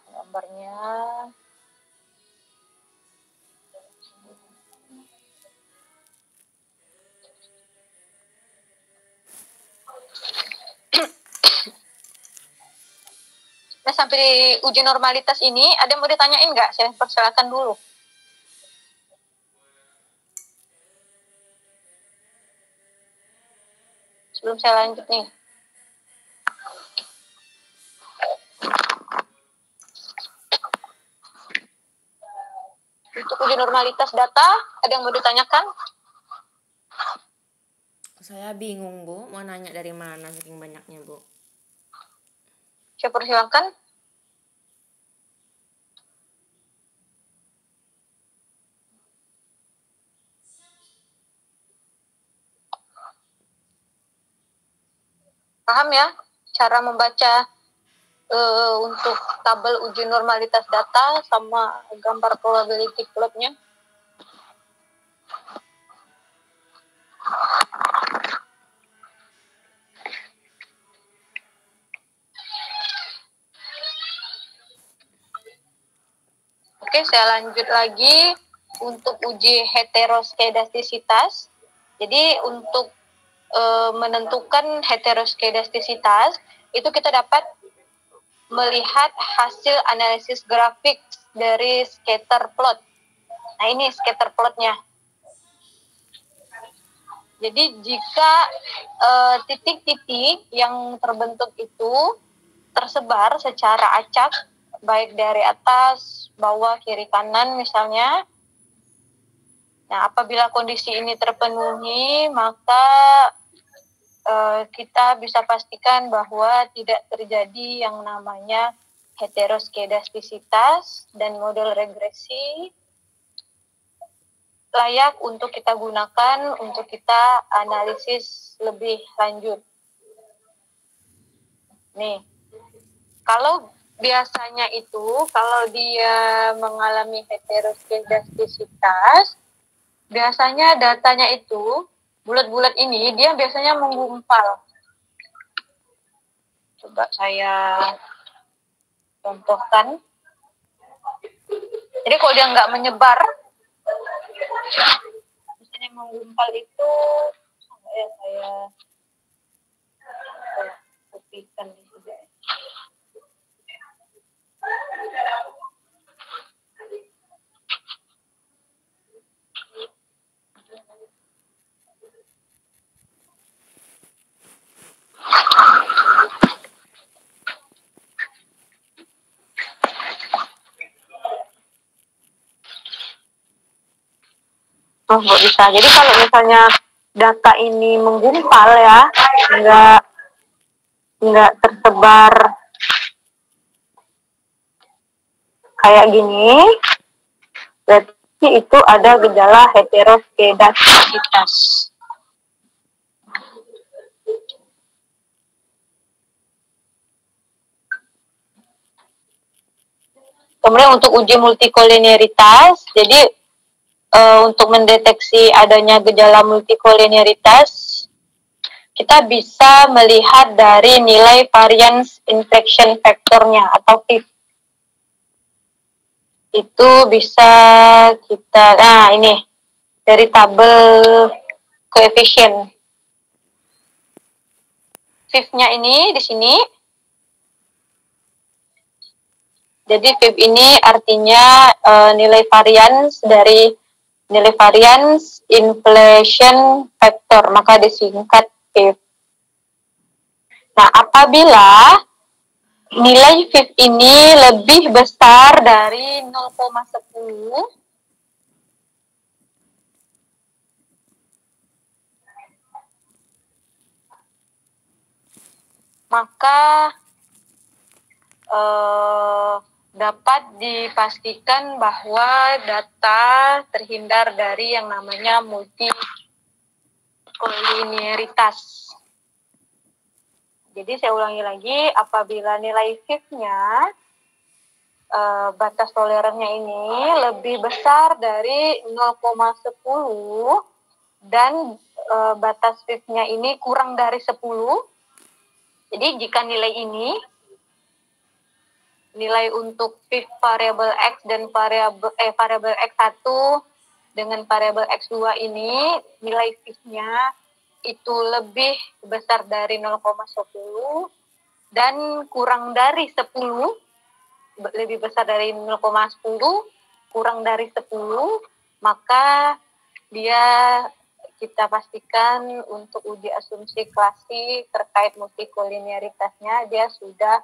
gambarnya. Nah, sampai di uji normalitas ini, ada yang mau ditanyain nggak? Saya persilakan dulu. Sebelum saya lanjut nih. Untuk uji normalitas data, ada yang mau ditanyakan? Saya bingung, Bu. Mau nanya dari mana saking banyaknya, Bu. Saya persilakan. Paham ya cara membaca untuk tabel uji normalitas data sama gambar probability plotnya? Oke, saya lanjut lagi untuk uji heteroskedastisitas. Jadi untuk menentukan heteroskedastisitas itu kita dapat melihat hasil analisis grafik dari scatter plot. Nah, ini scatter plotnya. Jadi jika titik-titik yang terbentuk itu tersebar secara acak, baik dari atas, bawah, kiri, kanan misalnya. Nah, apabila kondisi ini terpenuhi, maka kita bisa pastikan bahwa tidak terjadi yang namanya heteroskedastisitas, dan model regresi layak untuk kita gunakan untuk kita analisis lebih lanjut. Nih, kalau biasanya itu, kalau dia mengalami heteroskedastisitas, biasanya datanya itu, bulat-bulat ini, dia biasanya menggumpal. Coba saya contohkan. Jadi kalau dia nggak menyebar, biasanya menggumpal itu, saya putihkan di sini. Oh, nggak bisa. Jadi kalau misalnya data ini menggumpal ya, nggak tersebar kayak gini, berarti itu ada gejala heteroskedasitas. Kemudian untuk uji multikolinearitas, jadi untuk mendeteksi adanya gejala multikolinearitas, kita bisa melihat dari nilai variance infection factor-nya atau VIF. Itu bisa kita, nah ini dari tabel koefisien. VIF-nya ini di sini. Jadi VIF ini artinya nilai variance dari nilai variance inflation factor, maka disingkat VIF. Nah, apabila nilai VIF ini lebih besar dari 0,10, maka dapat dipastikan bahwa data terhindar dari yang namanya multikolinearitas. Jadi saya ulangi lagi, apabila nilai VIF-nya batas tolerannya ini lebih besar dari 0,10 dan batas VIF-nya ini kurang dari 10. Jadi jika nilai ini, nilai untuk VIF variabel X dan variabel X1 dengan variabel X2 ini, nilai VIF-nya itu lebih besar dari 0,10 dan kurang dari 10, lebih besar dari 0,10, kurang dari 10, maka kita pastikan untuk uji asumsi klasik terkait multikolinearitasnya dia sudah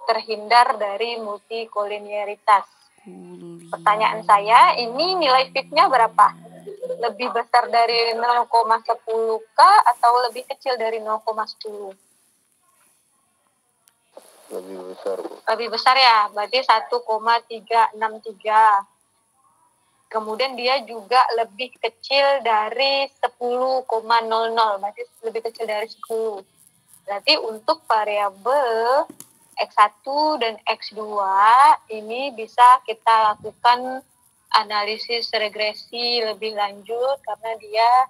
terhindar dari multikolinearitas. Pertanyaan saya, ini nilai VIF-nya berapa? Lebih besar dari 0,10 kah atau lebih kecil dari 0,10? Lebih besar, Bu. Lebih besar ya, berarti 1,363. Kemudian dia juga lebih kecil dari 10,00, berarti lebih kecil dari 10. Berarti untuk variabel X1 dan X2 ini bisa kita lakukan analisis regresi lebih lanjut karena dia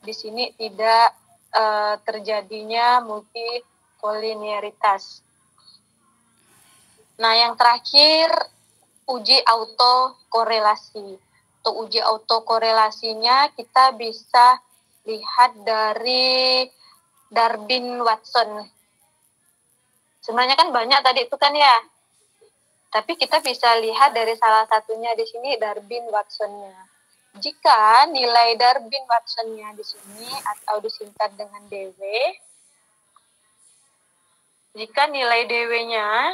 di sini tidak terjadinya multikolinearitas. Nah, yang terakhir uji autokorelasi. Untuk uji autokorelasinya kita bisa lihat dari Darwin-Watson. Sebenarnya kan banyak tadi itu kan ya. Tapi kita bisa lihat dari salah satunya di sini Darwin-Watson-nya. Jika nilai Darwin-Watson-nya di sini atau disingkat dengan DW, jika nilai DW-nya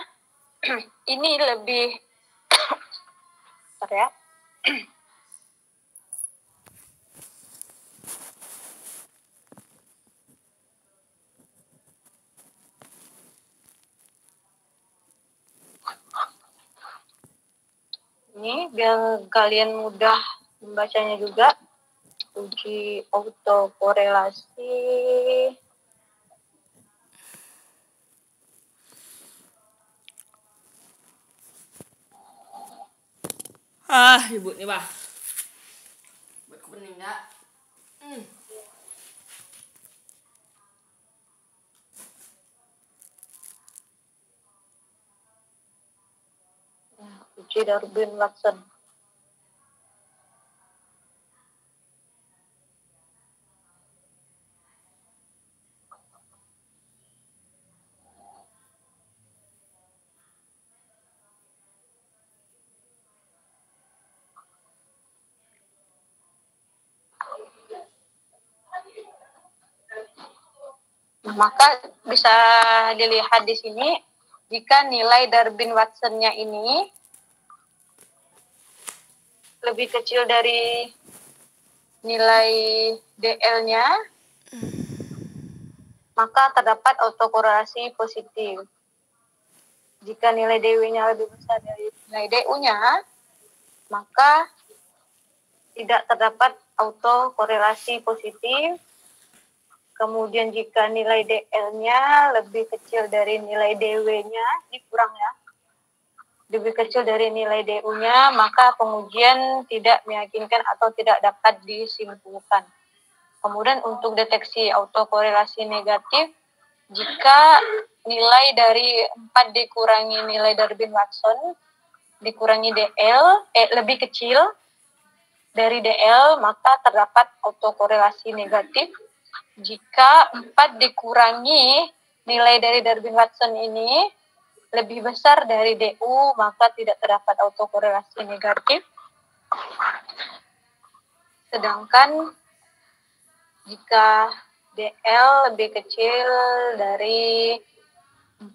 ini lebih ya. Ini biar kalian mudah membacanya juga. Uji autokorelasi. Ibu nih, Bah. Buat kuning enggak? Uji Darwin-Watson. Nah, maka bisa dilihat di sini jika nilai Darwin-Watson-nya ini lebih kecil dari nilai DL-nya, maka terdapat autokorelasi positif. Jika nilai DW-nya lebih besar dari nilai DU-nya, maka tidak terdapat autokorelasi positif. Kemudian jika nilai DL-nya lebih kecil dari nilai DW-nya, ini kurang ya, lebih kecil dari nilai DU-nya, maka pengujian tidak meyakinkan atau tidak dapat disimpulkan. Kemudian untuk deteksi autokorelasi negatif, jika nilai dari 4 dikurangi nilai Durbin-Watson dikurangi DL, lebih kecil dari DL, maka terdapat autokorelasi negatif. Jika 4 dikurangi nilai dari Durbin-Watson ini lebih besar dari DU, maka tidak terdapat autokorelasi negatif. Sedangkan jika DL lebih kecil dari 4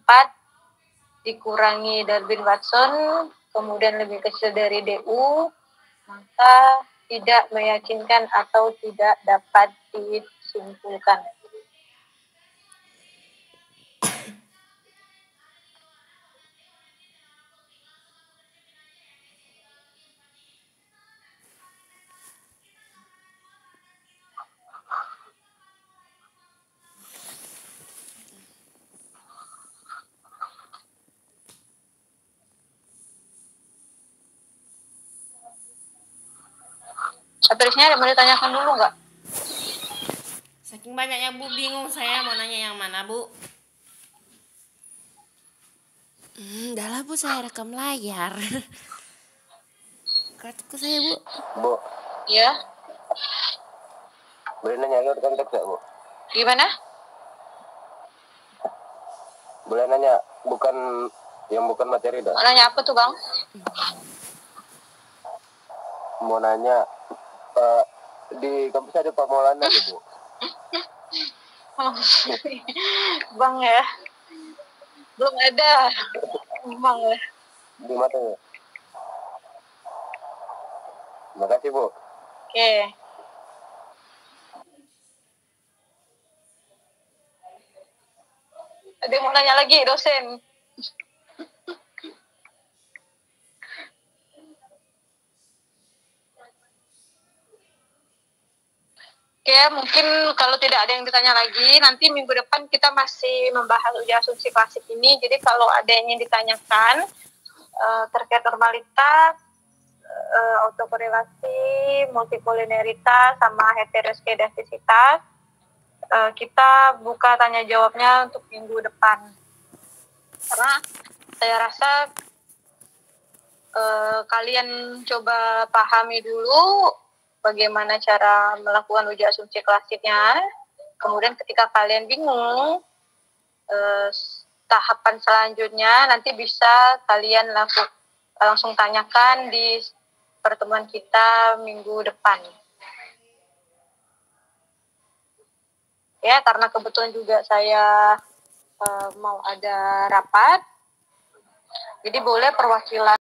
dikurangi Durbin-Watson, kemudian lebih kecil dari DU, maka tidak meyakinkan atau tidak dapat disimpulkan. Aplikasinya mau ditanyakan dulu nggak? Saking banyaknya Bu, bingung saya mau nanya yang mana Bu. Dah lah Bu, saya rekam layar. Kartuku saya Bu. Bu, Ya, boleh nanya lewat kontak gak, Bu? gimana? Boleh nanya, bukan materi dah. Mau nanya apa tuh Bang? Mau nanya, di kampus ada Pak Maulana nih, Bu. Bang ya, belum ada. Bang ya. Di mana ya? Terima kasih, Bu. Oke. Ada yang mau nanya lagi, dosen? Oke, mungkin kalau tidak ada yang ditanya lagi, nanti minggu depan kita masih membahas uji asumsi klasik ini. Jadi kalau ada yang ingin ditanyakan terkait normalitas, autokorelasi, multipolineritas, sama heteroskedastisitas, kita buka tanya jawabnya untuk minggu depan. Karena saya rasa kalian coba pahami dulu bagaimana cara melakukan uji asumsi klasiknya. Kemudian ketika kalian bingung, tahapan selanjutnya nanti bisa kalian langsung tanyakan di pertemuan kita minggu depan. Ya, karena kebetulan juga saya mau ada rapat, jadi boleh perwakilan